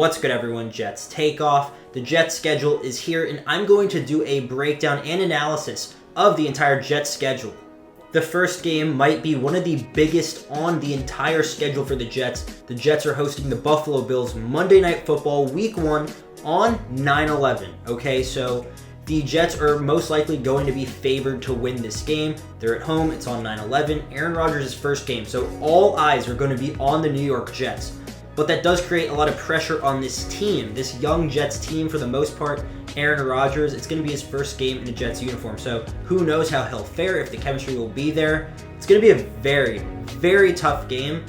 What's good, everyone? Jets takeoff. The Jets schedule is here, and I'm going to do a breakdown and analysis of the entire Jets schedule. The first game might be one of the biggest on the entire schedule for the Jets. The Jets are hosting the Buffalo Bills Monday Night Football Week 1 on 9/11. Okay, so the Jets are most likely going to be favored to win this game. They're at home. It's on 9/11. Aaron Rodgers' first game, so all eyes are going to be on the New York Jets. But that does create a lot of pressure on this team, this young Jets team for the most part. Aaron Rodgers, it's going to be his first game in a Jets uniform, so who knows how he'll fare, if the chemistry will be there. It's going to be a very, very tough game,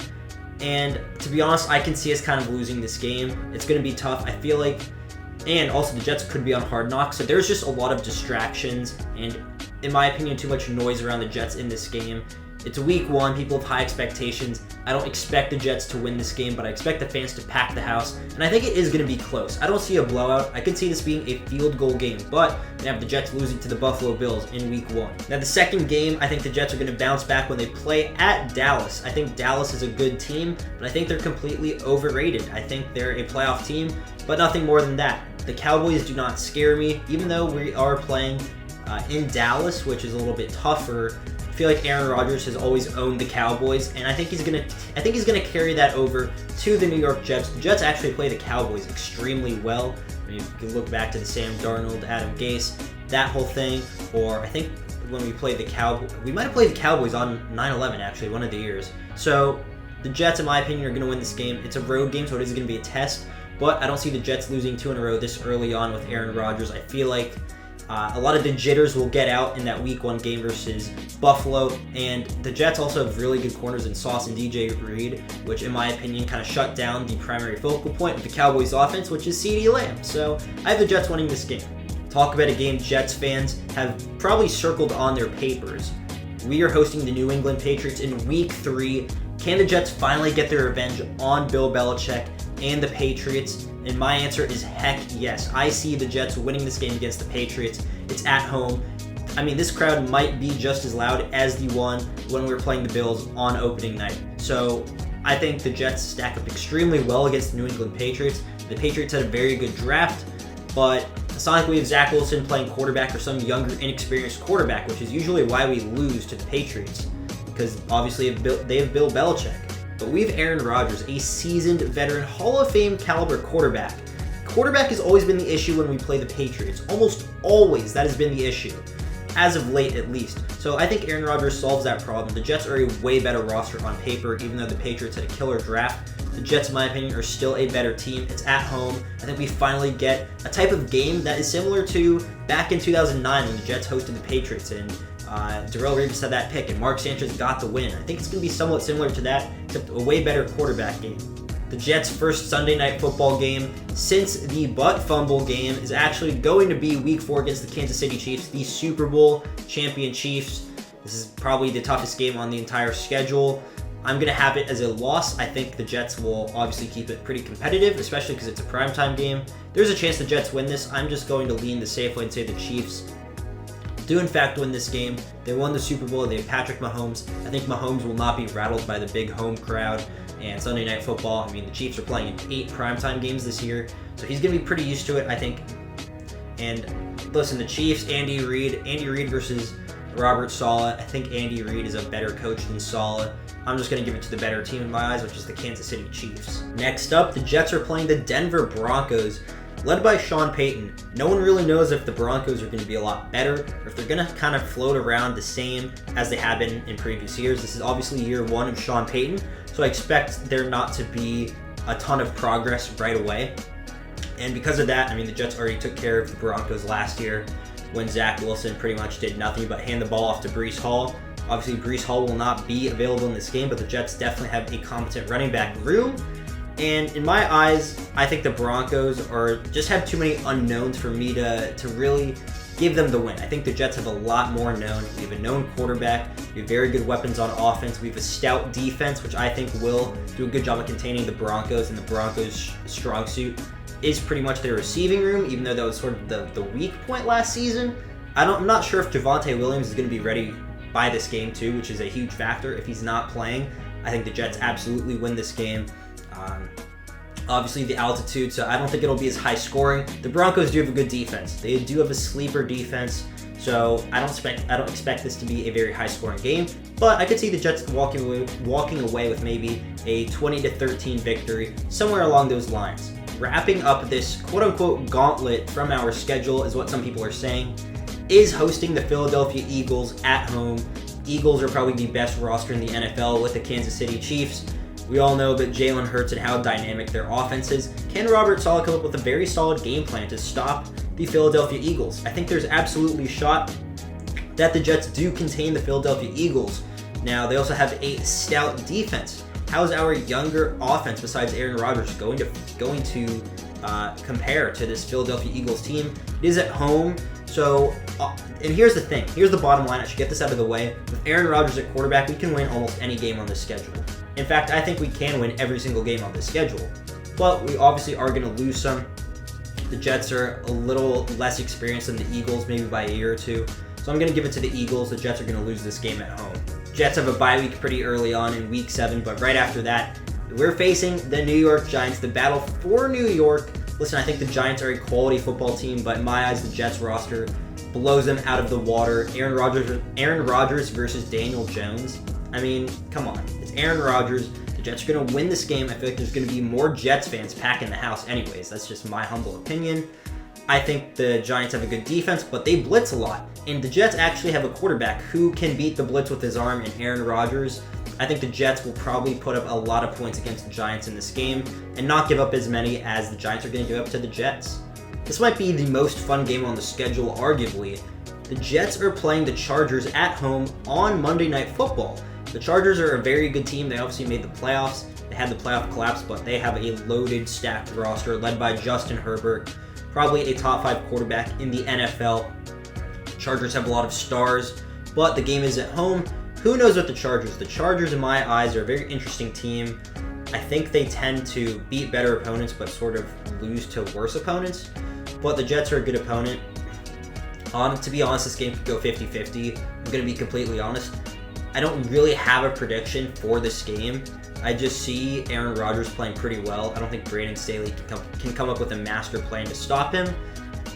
and to be honest, I can see us kind of losing this game. It's going to be tough, I feel like, and also the Jets could be on Hard Knocks, so there's just a lot of distractions, and in my opinion, too much noise around the Jets in this game. It's week 1, people have high expectations. I don't expect the Jets to win this game, but I expect the fans to pack the house, and I think it is going to be close. I don't see a blowout. I could see this being a field goal game, but we have the Jets losing to the Buffalo Bills in week 1. Now, the second game, I think the Jets are going to bounce back when they play at Dallas. I think Dallas is a good team, but I think they're completely overrated. I think they're a playoff team, but nothing more than that. The Cowboys do not scare me, even though we are playing in Dallas, which is a little bit tougher. I feel like Aaron Rodgers has always owned the Cowboys, and I think he's gonna carry that over to the New York Jets. The Jets actually play the Cowboys extremely well. I mean, you can look back to the Sam Darnold, Adam Gase, that whole thing, or I think when we played the Cowboys, we might have played the Cowboys on 9/11 actually, one of the years. So the Jets, in my opinion, are gonna win this game. It's a road game, so it is gonna be a test, but I don't see the Jets losing 2 in a row this early on with Aaron Rodgers. I feel like a lot of the jitters will get out in that week 1 game versus Buffalo, and the Jets also have really good corners in Sauce and DJ Reed, which in my opinion kind of shut down the primary focal point of the Cowboys offense, which is CeeDee Lamb. So I have the Jets winning this game. Talk about a game Jets fans have probably circled on their papers. We are hosting the New England Patriots in week 3. Can the Jets finally get their revenge on Bill Belichick and the Patriots? And my answer is heck yes. I see the Jets winning this game against the Patriots. It's at home. I mean, this crowd might be just as loud as the one when we were playing the Bills on opening night. So I think the Jets stack up extremely well against the New England Patriots. The Patriots had a very good draft, but it's not like we have Zach Wilson playing quarterback or some younger, inexperienced quarterback, which is usually why we lose to the Patriots, because obviously they have Bill Belichick. But we have Aaron Rodgers, a seasoned veteran, Hall of Fame caliber quarterback. Quarterback has always been the issue when we play the Patriots. Almost always that has been the issue, as of late at least. So I think Aaron Rodgers solves that problem. The Jets are a way better roster on paper, even though the Patriots had a killer draft. The Jets, in my opinion, are still a better team. It's at home. I think we finally get a type of game that is similar to back in 2009 when the Jets hosted the Patriots, and Darrelle Revis had that pick, and Mark Sanchez got the win. I think it's going to be somewhat similar to that, except a way better quarterback game. The Jets' first Sunday Night Football game since the butt fumble game is actually going to be Week 4 against the Kansas City Chiefs, the Super Bowl champion Chiefs. This is probably the toughest game on the entire schedule. I'm going to have it as a loss. I think the Jets will obviously keep it pretty competitive, especially because it's a primetime game. There's a chance the Jets win this. I'm just going to lean the safe way and say the Chiefs do in fact win this game. They won the Super Bowl. They have Patrick Mahomes. I think Mahomes will not be rattled by the big home crowd and Sunday Night Football. I mean, the Chiefs are playing in 8 primetime games this year, so he's going to be pretty used to it, I think. And listen, the Chiefs, Andy Reid versus Robert Saleh. I think Andy Reid is a better coach than Saleh. I'm just going to give it to the better team in my eyes, which is the Kansas City Chiefs. Next up, the Jets are playing the Denver Broncos, led by Sean Payton. No one really knows if the Broncos are going to be a lot better, or if they're going to kind of float around the same as they have been in previous years. This is obviously year 1 of Sean Payton, so I expect there not to be a ton of progress right away. And because of that, I mean, the Jets already took care of the Broncos last year when Zach Wilson pretty much did nothing but hand the ball off to Breece Hall. Obviously, Breece Hall will not be available in this game, but the Jets definitely have a competent running back room. And in my eyes, I think the Broncos just have too many unknowns for me to really give them the win. I think the Jets have a lot more known. We have a known quarterback. We have very good weapons on offense. We have a stout defense, which I think will do a good job of containing the Broncos, and the Broncos' strong suit is pretty much their receiving room, even though that was sort of the weak point last season. I'm not sure if Javonte Williams is going to be ready by this game too, which is a huge factor. If he's not playing, I think the Jets absolutely win this game. Obviously, the altitude, so I don't think it'll be as high scoring. The Broncos do have a good defense. They do have a sleeper defense, so I don't expect this to be a very high scoring game. But I could see the Jets walking away with maybe a 20-13 victory, somewhere along those lines. Wrapping up this quote-unquote gauntlet from our schedule is what some people are saying, is hosting the Philadelphia Eagles at home. Eagles are probably the best roster in the NFL with the Kansas City Chiefs. We all know that Jalen Hurts and how dynamic their offense is. Can Robert Saleh come up with a very solid game plan to stop the Philadelphia Eagles? I think there's absolutely a shot that the Jets do contain the Philadelphia Eagles. Now, they also have a stout defense. How is our younger offense, besides Aaron Rodgers, going to compare to this Philadelphia Eagles team? It is at home, so and here's the thing. Here's the bottom line. I should get this out of the way. With Aaron Rodgers at quarterback, we can win almost any game on this schedule. In fact, I think we can win every single game on this schedule. But we obviously are going to lose some. The Jets are a little less experienced than the Eagles, maybe by a year or two. So I'm going to give it to the Eagles. The Jets are going to lose this game at home. Jets have a bye week pretty early on in week 7, but right after that, we're facing the New York Giants, the battle for New York. Listen, I think the Giants are a quality football team, but in my eyes, the Jets roster blows them out of the water. Aaron Rodgers versus Daniel Jones. I mean, come on. It's Aaron Rodgers. The Jets are going to win this game. I feel like there's going to be more Jets fans packing the house anyways. That's just my humble opinion. I think the Giants have a good defense, but they blitz a lot. And the Jets actually have a quarterback who can beat the blitz with his arm, and Aaron Rodgers. I think the Jets will probably put up a lot of points against the Giants in this game and not give up as many as the Giants are going to give up to the Jets. This might be the most fun game on the schedule, arguably. The Jets are playing the Chargers at home on Monday Night Football. The Chargers are a very good team. They obviously made the playoffs. They had the playoff collapse, but they have a loaded, stacked roster led by Justin Herbert, probably a top 5 quarterback in the NFL. Chargers have a lot of stars, but the game is at home. Who knows with the Chargers? The Chargers, in my eyes, are a very interesting team. I think they tend to beat better opponents, but sort of lose to worse opponents. But the Jets are a good opponent. To be honest, this game could go 50-50. I'm going to be completely honest. I don't really have a prediction for this game. I just see Aaron Rodgers playing pretty well. I don't think Brandon Staley can come up with a master plan to stop him.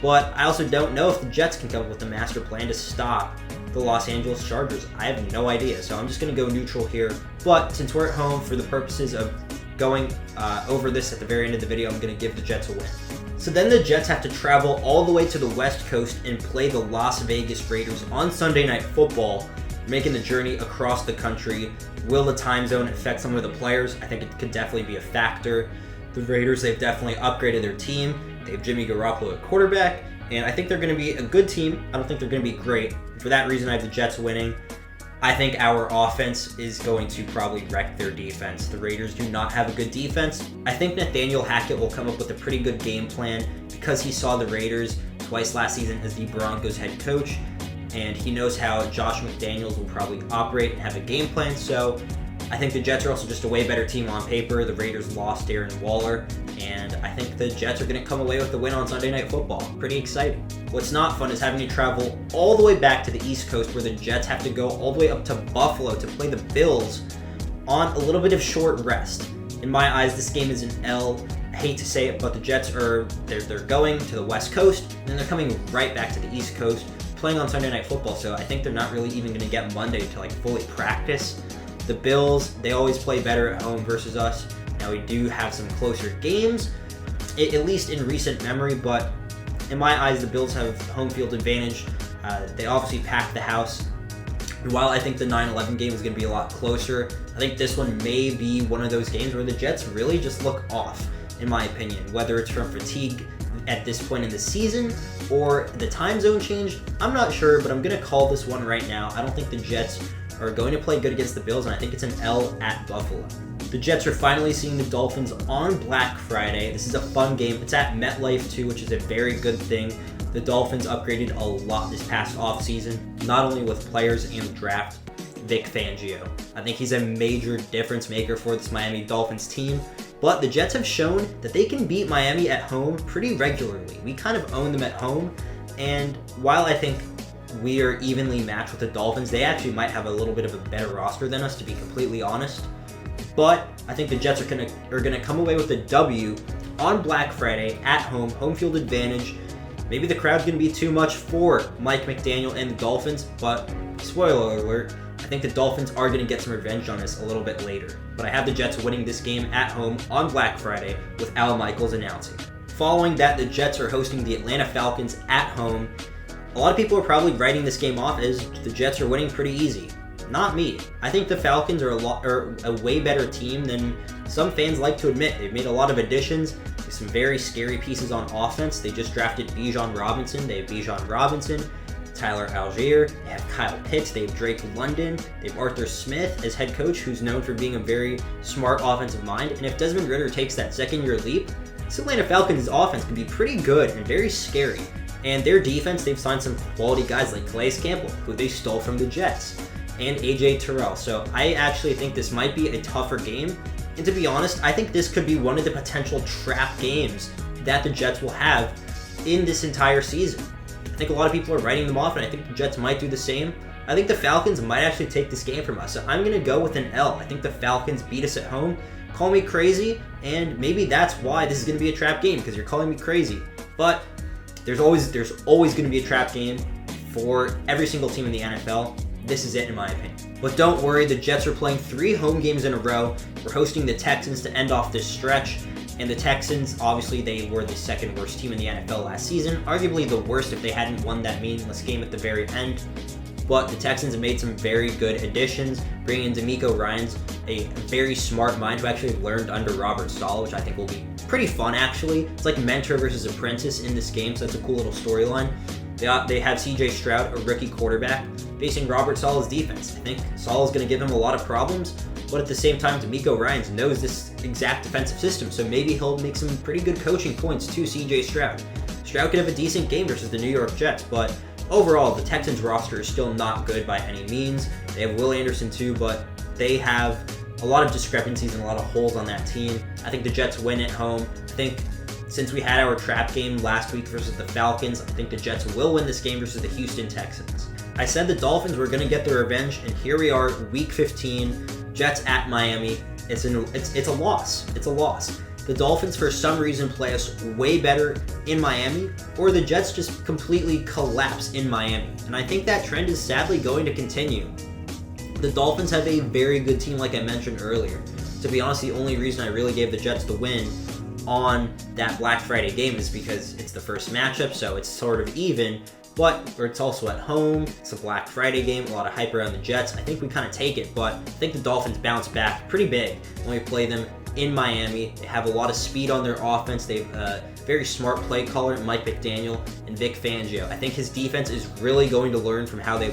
But I also don't know if the Jets can come up with a master plan to stop the Los Angeles Chargers. I have no idea, so I'm just going to go neutral here. But since we're at home, for the purposes of going over this at the very end of the video, I'm going to give the Jets a win. So then the Jets have to travel all the way to the West Coast and play the Las Vegas Raiders on Sunday Night Football, making the journey across the country. Will the time zone affect some of the players? I think it could definitely be a factor. The Raiders, they've definitely upgraded their team. They have Jimmy Garoppolo at quarterback, and I think they're going to be a good team. I don't think they're going to be great. For that reason, I have the Jets winning. I think our offense is going to probably wreck their defense. The Raiders do not have a good defense. I think Nathaniel Hackett will come up with a pretty good game plan because he saw the Raiders twice last season as the Broncos head coach, and he knows how Josh McDaniels will probably operate and have a game plan. So I think the Jets are also just a way better team on paper. The Raiders lost Darren Waller, and I think the Jets are going to come away with the win on Sunday Night Football. Pretty exciting. What's not fun is having to travel all the way back to the East Coast, where the Jets have to go all the way up to Buffalo to play the Bills on a little bit of short rest. In my eyes, this game is an L. I hate to say it, but the Jets they're going to the West Coast, and then they're coming right back to the East Coast, playing on Sunday Night Football. So I think they're not really even going to get Monday to fully practice. The Bills, they always play better at home versus us. Now, we do have some closer games, at least in recent memory, but in my eyes, the Bills have home field advantage. They obviously packed the house. And while I think the 9-11 game is going to be a lot closer, I think this one may be one of those games where the Jets really just look off, in my opinion. Whether it's from fatigue at this point in the season or the time zone change, I'm not sure, but I'm going to call this one right now. I don't think the Jets are going to play good against the Bills, and I think it's an L at Buffalo. The Jets are finally seeing the Dolphins on Black Friday. This is a fun game. It's at MetLife too, which is a very good thing. The Dolphins upgraded a lot this past offseason, not only with players and the draft. Vic Fangio, I think he's a major difference maker for this Miami Dolphins team, but the Jets have shown that they can beat Miami at home pretty regularly. We kind of own them at home, and while I think we are evenly matched with the Dolphins, they actually might have a little bit of a better roster than us, to be completely honest. But I think the Jets are gonna come away with a W on Black Friday at home field advantage. Maybe the crowd's going to be too much for Mike McDaniel and the Dolphins, but spoiler alert, I think the Dolphins are going to get some revenge on us a little bit later. But I have the Jets winning this game at home on Black Friday with Al Michaels announcing. Following that, the Jets are hosting the Atlanta Falcons at home. A lot of people are probably writing this game off as the Jets are winning pretty easy. Not me. I think the Falcons are a way better team than some fans like to admit. They've made a lot of additions, some very scary pieces on offense. They just drafted Bijan Robinson. They have Bijan Robinson, Tyler Algier. They have Kyle Pitts. They have Drake London. They have Arthur Smith as head coach, who's known for being a very smart offensive mind. And if Desmond Ridder takes that second-year leap, this Atlanta Falcons offense can be pretty good and very scary. And their defense, they've signed some quality guys like Calais Campbell, who they stole from the Jets, and AJ Terrell. So I actually think this might be a tougher game. And to be honest, I think this could be one of the potential trap games that the Jets will have in this entire season. I think a lot of people are writing them off, and I think the Jets might do the same. I think the Falcons might actually take this game from us. So I'm going to go with an L. I think the Falcons beat us at home. Call me crazy, and maybe that's why this is going to be a trap game, because you're calling me crazy. But there's always going to be a trap game for every single team in the NFL. This is it, in my opinion. But don't worry, the Jets are playing 3 home games in a row. We're hosting the Texans to end off this stretch. And the Texans, obviously, they were the second worst team in the NFL last season. Arguably the worst if they hadn't won that meaningless game at the very end. But the Texans have made some very good additions, bringing in DeMeco Ryans, a very smart mind who actually learned under Robert Saleh, which I think will be pretty fun, actually. It's like mentor versus apprentice in this game, so that's a cool little storyline. They have CJ Stroud, a rookie quarterback, facing Robert Saleh's defense. I think Saleh's going to give him a lot of problems, but at the same time, DeMeco Ryans knows this exact defensive system, so maybe he'll make some pretty good coaching points to CJ Stroud. Stroud could have a decent game versus the New York Jets, but overall, the Texans roster is still not good by any means. They have Will Anderson too, but they have a lot of discrepancies and a lot of holes on that team. I think the Jets win at home. I think since we had our trap game last week versus the Falcons, I think the Jets will win this game versus the Houston Texans. I said the Dolphins were going to get their revenge, and here we are, Week 15, Jets at Miami. It's a loss. It's a loss. The Dolphins, for some reason, play us way better in Miami, or the Jets just completely collapse in Miami. And I think that trend is sadly going to continue. The Dolphins have a very good team, like I mentioned earlier. To be honest, the only reason I really gave the Jets the win on that Black Friday game is because it's the first matchup, so it's sort of even, but it's also at home. It's a Black Friday game, a lot of hype around the Jets. I think we kind of take it, but I think the Dolphins bounce back pretty big when we play them in Miami. They have a lot of speed on their offense. They have a very smart play caller, Mike McDaniel and Vic Fangio. I think his defense is really going to learn from how they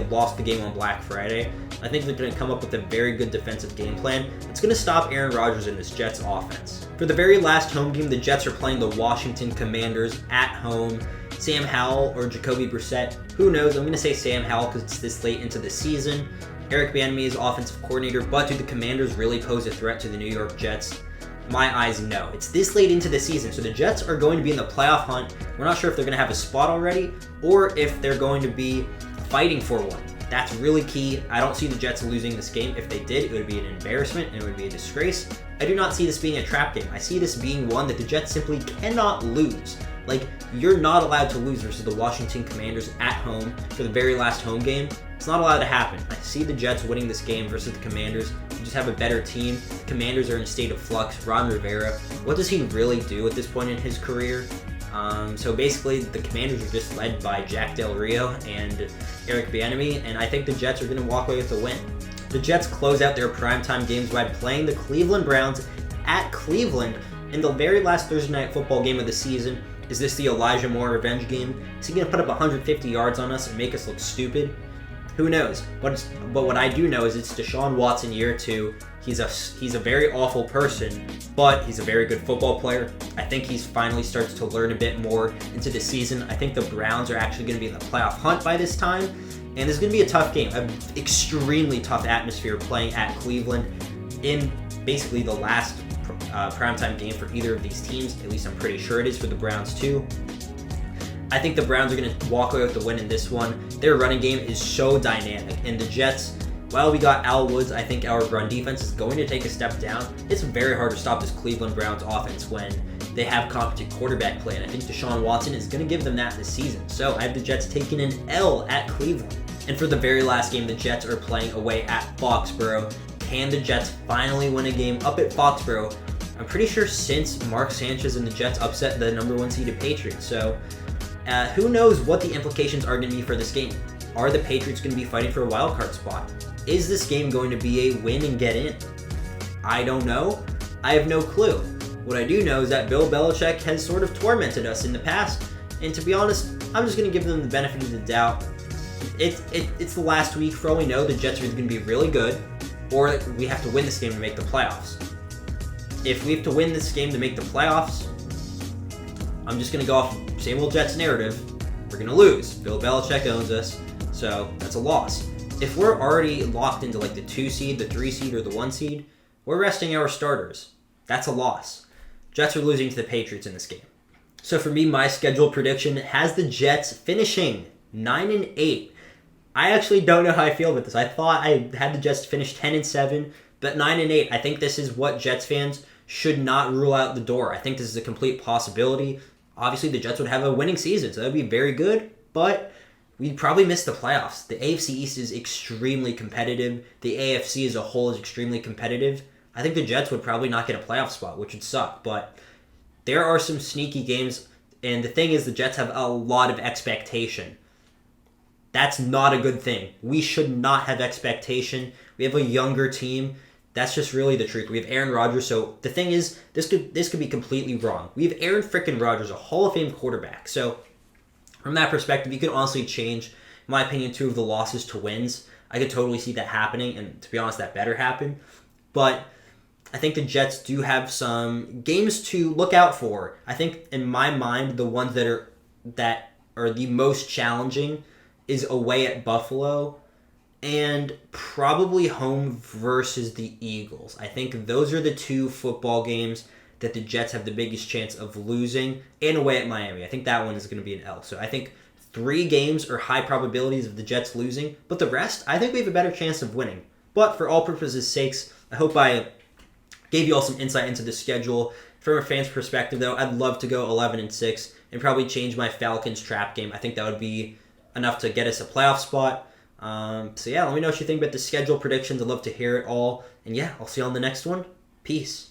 lost the game on Black Friday. I think they're going to come up with a very good defensive game plan that's going to stop Aaron Rodgers in this Jets offense. For the very last home game, the Jets are playing the Washington Commanders at home. Sam Howell or Jacoby Brissett, who knows? I'm going to say Sam Howell because it's this late into the season. Eric Bieniemy is offensive coordinator, but do the Commanders really pose a threat to the New York Jets? My eyes, no. It's this late into the season, so the Jets are going to be in the playoff hunt. We're not sure if they're going to have a spot already or if they're going to be fighting for one. That's really key. I don't see the Jets losing this game. If they did, it would be an embarrassment and it would be a disgrace. I do not see this being a trap game. I see this being one that the Jets simply cannot lose. Like, you're not allowed to lose versus the Washington Commanders at home for the very last home game. It's not allowed to happen. I see the Jets winning this game versus the Commanders. They just have a better team. The Commanders are in a state of flux. Ron Rivera, what does he really do at this point in his career? So basically, the Commanders are just led by Jack Del Rio and Eric Bieniemy, and I think the Jets are going to walk away with a win. The Jets close out their primetime games by playing the Cleveland Browns at Cleveland in the very last Thursday Night Football game of the season. Is this the Elijah Moore revenge game? Is he going to put up 150 yards on us and make us look stupid? Who knows? But what I do know is it's Deshaun Watson year 2. He's a very awful person, but he's a very good football player. I think he's finally starts to learn a bit more into the season. I think the Browns are actually going to be in the playoff hunt by this time, and this is going to be a tough game, an extremely tough atmosphere playing at Cleveland in basically the last primetime game for either of these teams. At least I'm pretty sure it is for the Browns too. I think the Browns are going to walk away with the win in this one. Their running game is so dynamic, and the Jets, While we got Al Woods, I think our run defense is going to take a step down. It's very hard to stop this Cleveland Browns offense when they have competent quarterback play, and I think Deshaun Watson is going to give them that this season. So I have the Jets taking an L at Cleveland. And for the very last game, the Jets are playing away at Foxborough. Can the Jets finally win a game up at Foxborough? I'm pretty sure since Mark Sanchez and the Jets upset the number 1 seeded Patriots. So who knows what the implications are going to be for this game. Are the Patriots going to be fighting for a wild card spot? Is this game going to be a win and get in? I don't know. I have no clue. What I do know is that Bill Belichick has sort of tormented us in the past, and to be honest, I'm just going to give them the benefit of the doubt. It's the last week. For all we know, the Jets are going to be really good, or we have to win this game to make the playoffs. If we have to win this game to make the playoffs, I'm just going to go off same old Jets narrative. We're going to lose. Bill Belichick owns us, so that's a loss. If we're already locked into like the 2 seed, the 3 seed, or the 1 seed, we're resting our starters. That's a loss. Jets are losing to the Patriots in this game. So for me, my schedule prediction has the Jets finishing 9-8. I actually don't know how I feel about this. I thought I had the Jets finish 10-7, but 9-8. I think this is what Jets fans should not rule out the door. I think this is a complete possibility. Obviously, the Jets would have a winning season, so that would be very good, but we'd probably miss the playoffs. The AFC East is extremely competitive. The AFC as a whole is extremely competitive. I think the Jets would probably not get a playoff spot, which would suck, but there are some sneaky games, and the thing is the Jets have a lot of expectation. That's not a good thing. We should not have expectation. We have a younger team. That's just really the truth. We have Aaron Rodgers, so the thing is, this could be completely wrong. We have Aaron frickin' Rodgers, a Hall of Fame quarterback, so from that perspective, you could honestly change, in my opinion, 2 of the losses to wins. I could totally see that happening, and to be honest, that better happen. But I think the Jets do have some games to look out for. I think, in my mind, the ones that are the most challenging is away at Buffalo and probably home versus the Eagles. I think those are the 2 football games that the Jets have the biggest chance of losing, and away at Miami. I think that one is going to be an L. So I think 3 games are high probabilities of the Jets losing, but the rest, I think we have a better chance of winning. But for all purposes' sakes, I hope I gave you all some insight into the schedule. From a fan's perspective, though, I'd love to go 11-6 and probably change my Falcons trap game. I think that would be enough to get us a playoff spot. So yeah, let me know what you think about the schedule predictions. I'd love to hear it all. And yeah, I'll see you on the next one. Peace.